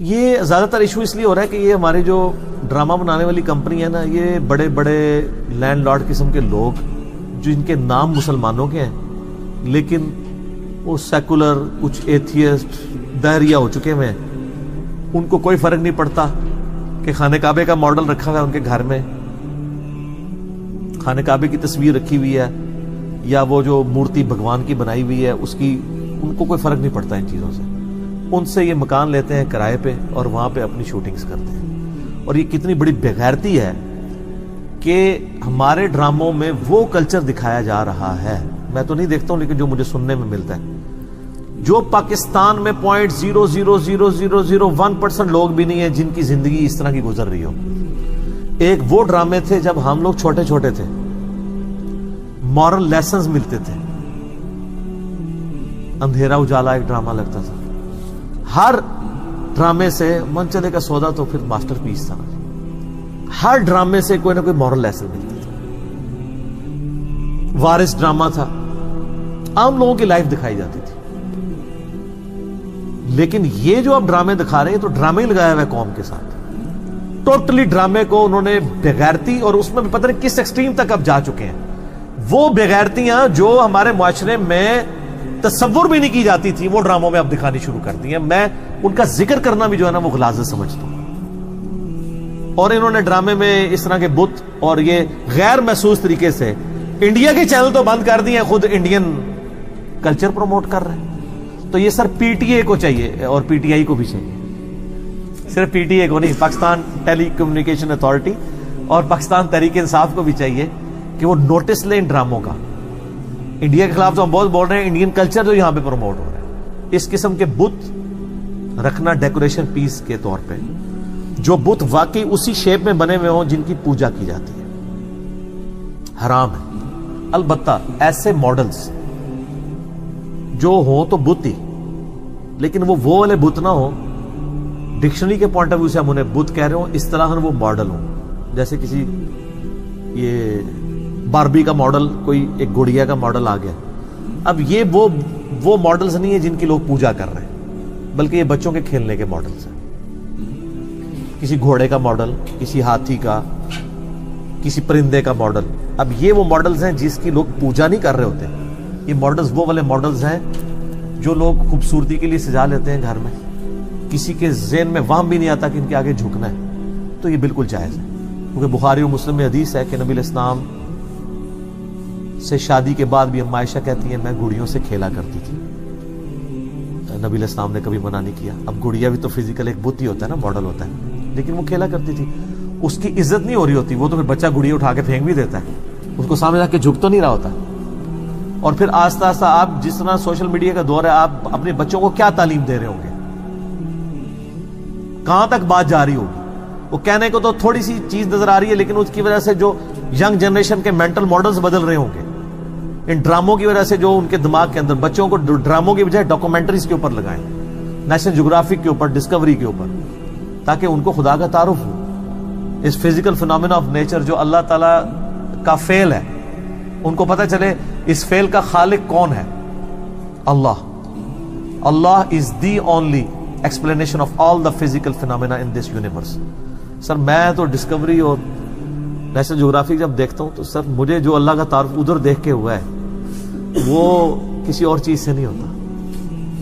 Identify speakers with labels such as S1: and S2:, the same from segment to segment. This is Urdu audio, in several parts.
S1: یہ زیادہ تر ایشو اس لیے ہو رہا ہے کہ یہ ہماری جو ڈرامہ بنانے والی کمپنی ہے نا، یہ بڑے بڑے لینڈ لارڈ قسم کے لوگ جن کے نام مسلمانوں کے ہیں لیکن وہ سیکولر، کچھ ایتھیسٹ، دہریہ ہو چکے ہیں، ان کو کوئی فرق نہیں پڑتا کہ خانہ کعبے کا ماڈل رکھا ہوا ہے ان کے گھر میں، خانہ کعبے کی تصویر رکھی ہوئی ہے یا وہ جو مورتی بھگوان کی بنائی ہوئی ہے اس کی، ان کو کوئی فرق نہیں پڑتا ان چیزوں سے. ان سے یہ مکان لیتے ہیں کرائے پہ اور وہاں پہ اپنی شوٹنگز کرتے ہیں. اور یہ کتنی بڑی بےغیرتی ہے کہ ہمارے ڈراموں میں وہ کلچر دکھایا جا رہا ہے، میں تو نہیں دیکھتا ہوں لیکن جو مجھے سننے میں ملتا ہے، جو پاکستان میں 0.00001% لوگ بھی نہیں ہیں جن کی زندگی اس طرح کی گزر رہی ہو. ایک وہ ڈرامے تھے جب ہم لوگ چھوٹے چھوٹے تھے، مورل لیسنز ملتے تھے. اندھیرا اجالا ایک ڈرامہ لگتا تھا، ہر ڈرامے سے منچلے کا سودا تو پھر ماسٹر پیس تھا، ہر ڈرامے سے کوئی نہ کوئی مورل لیسن ملتا تھا. وارث ڈرامہ تھا، عام لوگوں کی لائف دکھائی جاتی تھی. لیکن یہ جو اب ڈرامے دکھا رہے ہیں تو ڈرامے ہی لگایا ہوا ہے قوم کے ساتھ، ٹوٹلی ڈرامے کو انہوں نے بےغیرتی، اور اس میں بھی پتہ نہیں کس ایکسٹریم تک اب جا چکے ہیں. وہ بےغیرتیاں جو ہمارے معاشرے میں تصور بھی نہیں کی جاتی تھی وہ ڈراموں میں اب دکھانی شروع کر دی ہیں. میں ان کا ذکر کرنا بھی جو ہے نا وہ غلاظت سمجھتا ہوں. اور انہوں نے ڈرامے میں اس طرح کے بت اور یہ غیر محسوس طریقے سے انڈیا کے چینل تو بند کر دیے، خود انڈین کلچر پروموٹ کر رہے ہیں. تو یہ سر پی ٹی اے کو چاہیے اور پی ٹی آئی کو بھی چاہیے، صرف پی ٹی اے کو نہیں، پاکستان ٹیلی کمیونیکیشن اتھارٹی اور پاکستان تحریک انصاف کو بھی چاہیے کہ وہ نوٹس لیں ان ڈراموں کا. انڈیا کے خلاف تو ہم بہت بول رہے ہیں، انڈین کلچر جو یہاں پہ پروموٹ ہو رہا ہے. اس قسم کے بت رکھنا ڈیکوریشن پیس کے طور پہ، جو بت واقعی اسی شیپ میں بنے ہوئے ہوں جن کی پوجا کی جاتی ہے، حرام ہے. البتہ ایسے ماڈلز جو ہوں تو بت ہی، لیکن وہ والے بت نہ ہوں، ڈکشنری کے پوائنٹ آف ویو سے ہم انہیں بت کہہ رہے ہوں، اس طرح وہ ماڈل ہوں. جیسے کسی یہ باربی کا ماڈل، کوئی ایک گڑیا کا ماڈل آ گیا. اب یہ وہ ماڈلز نہیں ہیں جن کی لوگ پوجا کر رہے ہیں، بلکہ یہ بچوں کے کھیلنے کے ماڈلز ہیں. کسی گھوڑے کا ماڈل، کسی ہاتھی کا، کسی پرندے کا ماڈل. اب یہ وہ ماڈلز ہیں جس کی لوگ پوجا نہیں کر رہے ہوتے. یہ ماڈلز وہ والے ماڈلز ہیں جو لوگ خوبصورتی کے لیے سجا لیتے ہیں گھر میں، کسی کے ذہن میں وہم بھی نہیں آتا کہ ان کے آگے جھکنا ہے. تو یہ بالکل جائز ہے، کیونکہ بخاری و مسلم میں حدیث ہے کہ نبی علیہ السلام سے شادی کے بعد بھی اما عائشہ کہتی ہیں میں گڑیوں سے کھیلا کرتی تھی. نبی علیہ السلام نے کبھی منع نہیں کیا. اب گڑیا بھی تو فزیکل ایک بت ہی ہوتا ہے نا، ماڈل ہوتا ہے، لیکن وہ کھیلا کرتی تھی. اس کی عزت نہیں ہو رہی ہوتی، وہ تو پھر بچہ گڑیا اٹھا کے پھینک بھی دیتا ہے، اس کو سامنے رکھ کے جھک تو نہیں رہا ہوتا. اور پھر آہستہ آہستہ آپ جس طرح سوشل میڈیا کا دور ہے، آپ اپنے بچوں کو کیا تعلیم دے رہے ہوں گے، کہاں تک بات جا رہی ہوگی. وہ کہنے کو تو تھوڑی سی چیز نظر آ رہی ہے، لیکن اس کی وجہ سے جو ینگ جنریشن کے مینٹل ماڈلز بدل رہے ہوں گے ان ڈراموں کی وجہ سے. جو ان کے دماغ کے اندر بچوں کو ڈراموں کی بجائے ڈاکومنٹریز کے اوپر لگائیں، نیشنل جیوگرافک کے اوپر، ڈسکوری کے اوپر، تاکہ ان کو خدا کا تعارف ہو. اس فزیکل فینومینا آف نیچر جو اللہ تعالیٰ کا فعل ہے، ان کو پتہ چلے اس فعل کا خالق کون ہے. Allah. Allah is the only explanation of all the physical phenomena in this universe. Sir میں تو ڈسکوری اور نیشنل جیوگرافک جب دیکھتا ہوں تو سر مجھے جو اللہ کا تعارف ادھر دیکھ کے ہوا ہے وہ کسی اور چیز سے نہیں ہوتا.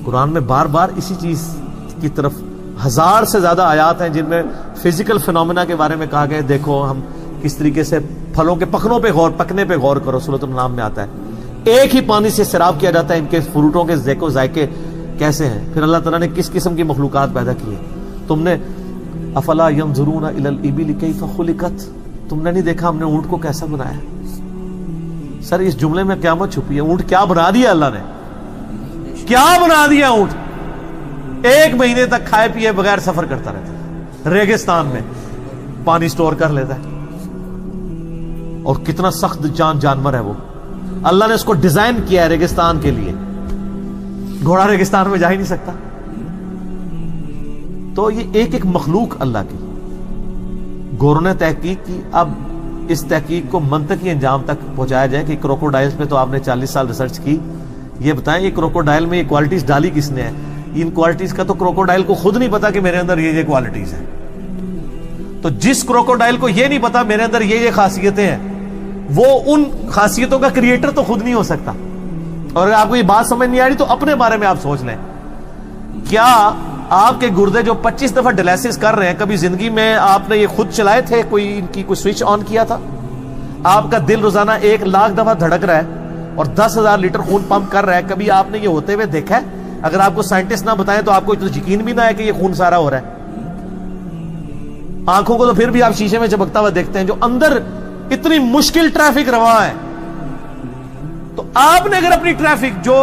S1: قرآن میں بار بار اسی چیز کی طرف 1000 سے زیادہ آیات ہیں جن میں فزیکل فینومینا کے بارے میں کہا گیا. دیکھو ہم کس طریقے سے پھلوں کے پکنے پہ غور کرو، سورۃ النام میں آتا ہے. ایک ہی پانی سے سیراب کیا جاتا ہے، ان کے فروٹوں کے ذائقے ذائقے کیسے ہیں. پھر اللہ تعالیٰ نے کس قسم کی مخلوقات پیدا کی ہے. تم نے افلا ینظرون الی الابل کیف خلقت، تم نے نہیں دیکھا ہم نے اونٹ کو کیسا بنایا. سر اس جملے میں قیامت چھپی ہے. اونٹ کیا بنا دیا اللہ نے، کیا بنا دیا اونٹ. 1 مہینے تک کھائے پیے بغیر سفر کرتا رہتا ہے، ریگستان میں پانی سٹور کر لیتا ہے. اور کتنا سخت جانور ہے وہ. اللہ نے اس کو ڈیزائن کیا ہے ریگستان کے لیے. گھوڑا ریگستان میں جا ہی نہیں سکتا. تو یہ ایک مخلوق اللہ کی. گوروں نے تحقیق کی. اب اس تحقیق کو منطقی انجام تک پہنچایا جائے کہ کروکوڈائلز پہ تو آپ نے 40 سال ریسرچ کی. یہ بتائیں یہ کروکوڈائل میں یہ کوالٹیز ڈالی کس نے ہے؟ ان کوالٹیز کا تو کروکوڈائل کو خود نہیں پتا کہ میرے اندر یہ کوالٹیز ہیں. تو جس کروکوڈائل کو یہ نہیں پتا میرے اندر یہ خاصیتیں ہیں, وہ ان خاصیتوں کا کریٹر تو خود نہیں ہو سکتا. اور اگر آپ کو یہ بات سمجھ نہیں آ رہی تو اپنے بارے میں آپ سوچ لیں, کیا آپ کے گردے جو 25 دفعہ ڈیلیسس کر رہے ہیں, کبھی زندگی میں آپ نے یہ خود چلائے تھے, کوئی ان کی کوئی سوئچ آن کیا تھا؟ آپ کا دل روزانہ 1,00,000 دفعہ دھڑک رہا ہے اور 10,000 لیٹر خون پمپ کر رہا ہے, کبھی آپ نے یہ ہوتے ہوئے دیکھا ہے؟ اگر آپ کو سائنٹسٹ نہ بتائیں تو آپ کو یقین بھی نہ ہے کہ یہ خون سارا ہو رہا ہے. آنکھوں کو تو پھر بھی آپ شیشے میں چمکتا ہوا دیکھتے ہیں, جو اندر اتنی مشکل ٹریفک رواں ہے. تو آپ نے اگر اپنی ٹریفک, جو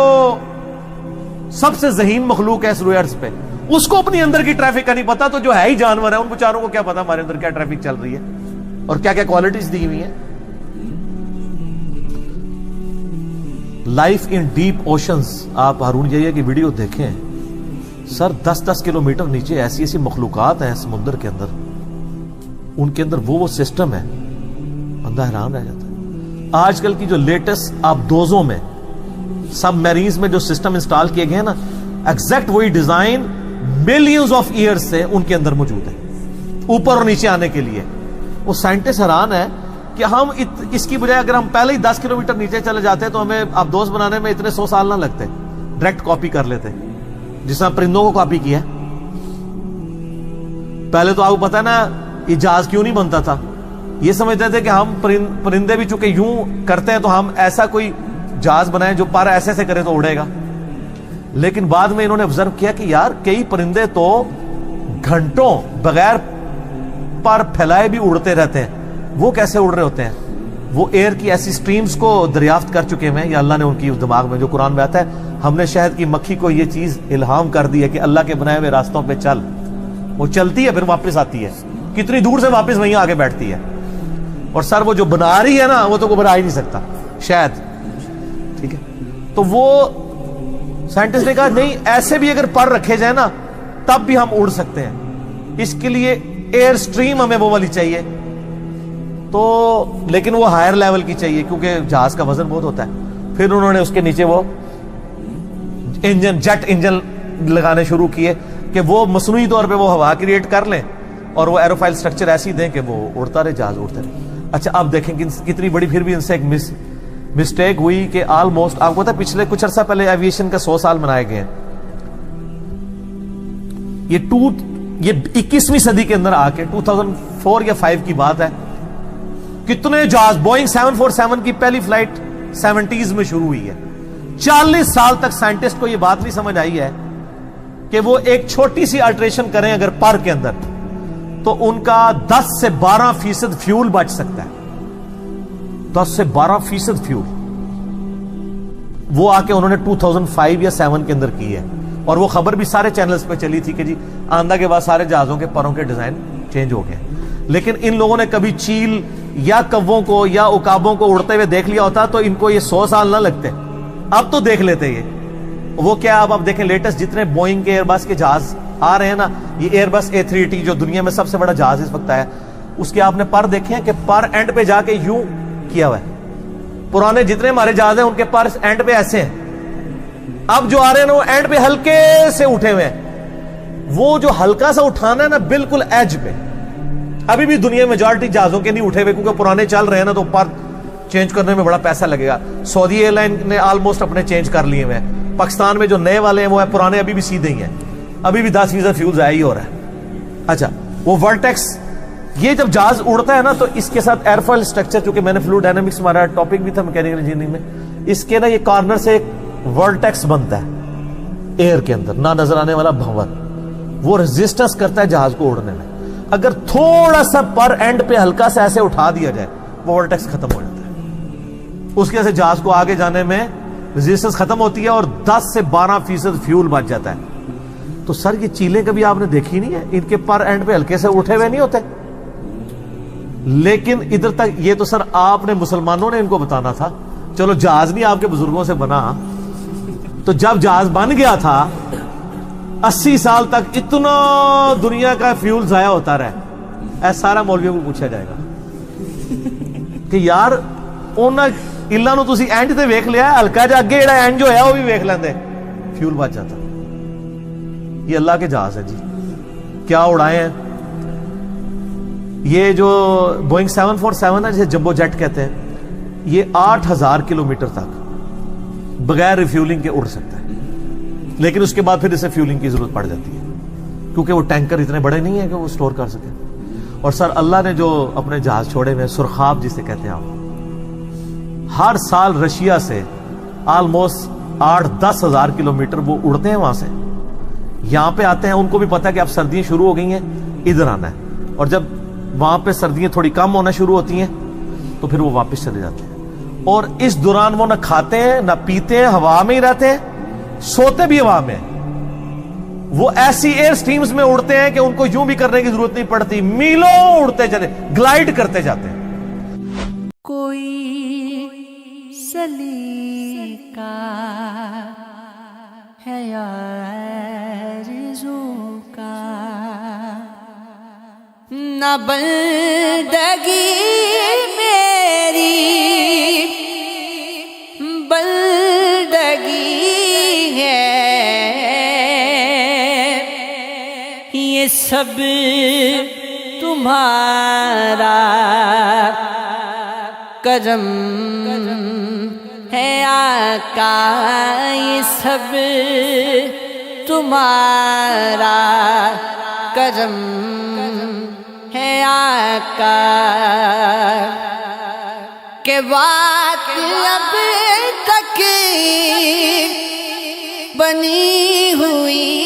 S1: سب سے ذہین مخلوق ہے اس روئے ارض پہ, اس کو اپنی اندر کی ٹریفک کا نہیں پتا, تو جو ہے ہی جانور ہے ان بیچاروں کو کیا پتا ہمارے اندر کیا ٹریفک چل رہی ہے اور کیا کیا کوالٹیز دی ہوئی ہیں. لائف ان ڈیپ اوشنز, آپ ہارون جیہ کی ویڈیو دیکھیں سر, 10-10 کلومیٹر نیچے ایسی ایسی مخلوقات ہیں سمندر کے اندر, ان کے اندر وہ سسٹم ہے, بندہ حیران رہ جاتا ہے. آج کل کی جو لیٹسٹ آبدوزوں میں, سب میرینز میں جو سسٹم انسٹال کیے گئے ہیں نا, ایگزیکٹ وہی ڈیزائن ملینز آف ایئرز سے ان کے اندر موجود ہے, اوپر اور نیچے آنے کے لیے. وہ سائنٹسٹ حیران ہے کہ ہم اس کی بجائے اگر ہم پہلے ہی 10 کلومیٹر نیچے چلے جاتے تو ہمیں آبدوز بنانے میں اتنے 100 سال نہ لگتے, ڈائریکٹ کاپی کر لیتے, جس طرح پرندوں کو کاپی کیا. پہلے تو آپ کو پتا ہے نا یہ جہاز کیوں نہیں بنتا تھا, یہ سمجھتے تھے کہ ہم پرندے بھی چونکہ یوں کرتے ہیں تو ہم ایسا کوئی جہاز بنائیں جو پر ایسے سے کرے تو اڑے گا. لیکن بعد میں انہوں نے آبزرو کیا کہ یار کئی پرندے تو گھنٹوں بغیر پر پھیلائے بھی اڑتے رہتے ہیں. وہ کیسے اڑ رہے ہوتے ہیں؟ وہ ایئر کی ایسی سٹریمز کو دریافت کر چکے ہیں, یا اللہ نے ان کی دماغ میں, جو قرآن میں آتا ہے, ہم نے شہد کی مکھی کو یہ چیز الہام کر دی ہے کہ اللہ کے بنائے ہوئے راستوں پہ چل. وہ چلتی ہے پھر واپس آتی ہے, کتنی دور سے واپس وہیں آگے بیٹھتی ہے. اور سر وہ جو بنا رہی ہے نا, وہ تو کوئی بنا ہی نہیں سکتا شاید, ٹھیک ہے. تو وہ سائنٹسٹ نے کہا نہیں, ایسے بھی اگر پر رکھے جائیں نا تب بھی ہم اڑ سکتے ہیں. اس کے لیے ایئر سٹریم ہمیں وہ والی چاہیے, تو لیکن وہ ہائر لیول کی چاہیے کیونکہ جہاز کا وزن بہت ہوتا ہے. پھر انہوں نے اس کے نیچے وہ انجن, جیٹ انجن لگانے شروع کیے کہ وہ مصنوعی طور پہ وہ ہوا کریٹ کر لیں اور وہ ایروفائل سٹرکچر ایسی دیں کہ وہ اڑتا رہے, جہاز اڑتے رہے. اچھا اب دیکھیں کہ کتنی بڑی پھر بھی ان سے ایک مسٹیک ہوئی کہ آلموسٹ, آپ کو پتا ہے پچھلے کچھ عرصہ پہلے ایویشن کا 100 سال منائے گئے ہیں. یہ 21ویں صدی کے اندر آ کے 2004 یا 5 کی بات ہے, کتنے جہاز, بوئنگ 747 کی پہلی فلائٹ 70s میں شروع ہوئی ہے. 40 سال تک سائنٹسٹ کو یہ بات نہیں سمجھ آئی ہے کہ وہ ایک چھوٹی سی الٹریشن کریں اگر پر کے اندر تو ان کا 10 سے 12% فیول بچ سکتا ہے. 10 سے 12% فیول وہ آ کے انہوں نے 2005 یا 7 کے اندر کی ہے. اور وہ خبر بھی سارے چینلز پہ چلی تھی کہ جی آندہ کے بعد سارے جہازوں کے پروں کے ڈیزائن چینج ہو گئے. لیکن ان لوگوں نے کبھی چیل یا کووں کو یا عقابوں کو اڑتے ہوئے دیکھ لیا ہوتا تو ان کو یہ 100 سال نہ لگتے. اب تو دیکھ لیتے یہ. وہ کیا, اب آپ دیکھیں لیٹسٹ جتنے بوئنگ کے ایئر بس کے جہاز آ رہے ہیں نا, یہ ایئر بس A380 جو دنیا میں سب سے بڑا جہاز اس وقت ہے, اس کے آپ نے پر دیکھے ہیں کہ پر اینڈ پہ جا کے یوں کیا ہوا ہے. پرانے جتنے ہمارے جہاز ہیں ان کے پر اینڈ پہ ایسے ہیں, اب جو آ رہے ہیں نا وہ اینڈ پہ ہلکے سے اٹھے ہوئے ہیں. وہ جو ہلکا سا اٹھانا ہے نا بالکل ایج پہ, ابھی بھی دنیا میں میجورٹی جہازوں کے نہیں اٹھے ہوئے کیونکہ پرانے چل رہے ہیں نا, تو پر چینج کرنے میں بڑا پیسہ لگے گا. سعودی ایئر لائن نے آلموسٹ اپنے چینج کر لیے ہوئے ہیں. پاکستان میں جو نئے والے ہیں وہ ہے پرانے ابھی بھی سیدھے ہی ہیں, ابھی بھی 10% فیول ضائع ہی ہو رہا ہے. اچھا وہ ورٹیکس, یہ جب جہاز اڑتا ہے نا تو اس کے ساتھ ایئرفائل اسٹرکچر, چونکہ میں نے فلوئڈ ڈائنامکس ہمارا ٹاپک بھی تھا میکینیکل انجینئرنگ میں, اس کے نا یہ کارنر سے ایک ورٹیکس بنتا ہے ایئر کے اندر, نہ نظر آنے والا بھنور, وہ ریزسٹنس کرتا ہے جہاز کو اڑنے میں. اگر تھوڑا سا پر اینڈ پہ ہلکا سا ایسے اٹھا دیا جائے وہ ورٹیکس ختم ہو جاتا ہے. اس کے سے جہاز کو آگے جانے میں ریزسٹنس ختم ہوتی ہے اور 10 سے 12% فیول بچ جاتا ہے. تو سر یہ چیلیں کبھی آپ نے دیکھی نہیں ہے, ان کے پر اینڈ پہ ہلکے سے اٹھے ہوئے نہیں ہوتے. لیکن ادھر تک یہ تو سر آپ نے مسلمانوں نے ان کو بتانا تھا. چلو جہاز نہیں آپ کے بزرگوں سے بنا, تو جب جہاز بن گیا تھا 80 سال تک اتنا دنیا کا فیول ضائع ہوتا رہا. ایسا سارا مولویوں کو پوچھا جائے گا کہ یار اللہ نو تسی اینڈ تے ویکھ لیا, ہلکا جا اگے جڑا اینڈ جو ہے وہ بھی ویکھ لیندے, فیول بچ جاتا. 80 سال تک اتنا دنیا کا فیول ضائع ہوتا رہا. ایسا سارا مولویوں کو پوچھا جائے گا کہ یار اللہ نو تسی اینڈ تے ویکھ لیا, ہلکا جا اگے جڑا اینڈ جو ہے وہ بھی ویکھ لیندے, فیول بچ جاتا. یہ اللہ کے جہاز ہے جی، کیا اڑائے ہیں یہ جو بوئنگ 747 ہے جسے جمبو جیٹ کہتے ہیں، یہ 8000 کلومیٹر تک بغیر ریفیولنگ کے اڑ سکتا ہے، لیکن اس کے بعد پھر اسے فیولنگ کی ضرورت پڑ جاتی ہے کیونکہ وہ ٹینکر اتنے بڑے نہیں ہیں کہ وہ سٹور کر سکیں۔ اور سر اللہ نے جو اپنے جہاز چھوڑے ہوئے سرخاب جسے کہتے ہیں آپ، ہر سال رشیا سے آلموسٹ 8-10 ہزار کلومیٹر وہ اڑتے ہیں، وہاں سے یہاں پہ آتے ہیں، ان کو بھی پتا ہے کہ اب سردیاں شروع ہو گئی ہیں، ادھر آنا ہے، اور جب وہاں پہ سردیاں تھوڑی کم ہونا شروع ہوتی ہیں تو پھر وہ واپس چلے جاتے ہیں، اور اس دوران وہ نہ کھاتے ہیں نہ پیتے ہیں، ہوا میں ہی رہتے ہیں، سوتے بھی ہوا میں، وہ ایسی ایئر سٹریمز میں اڑتے ہیں کہ ان کو یوں بھی کرنے کی ضرورت نہیں پڑتی، میلوں اڑتے چلے، گلائڈ کرتے جاتے ہیں۔
S2: کوئی سلیقہ ہے آرزو کا، نہ بندگی میری بندگی ہے، یہ سب تمہارا کرم ہے آقا، یہ سب تمہارا کرم ہے آقا، کہ بات اب تک بنی ہوئی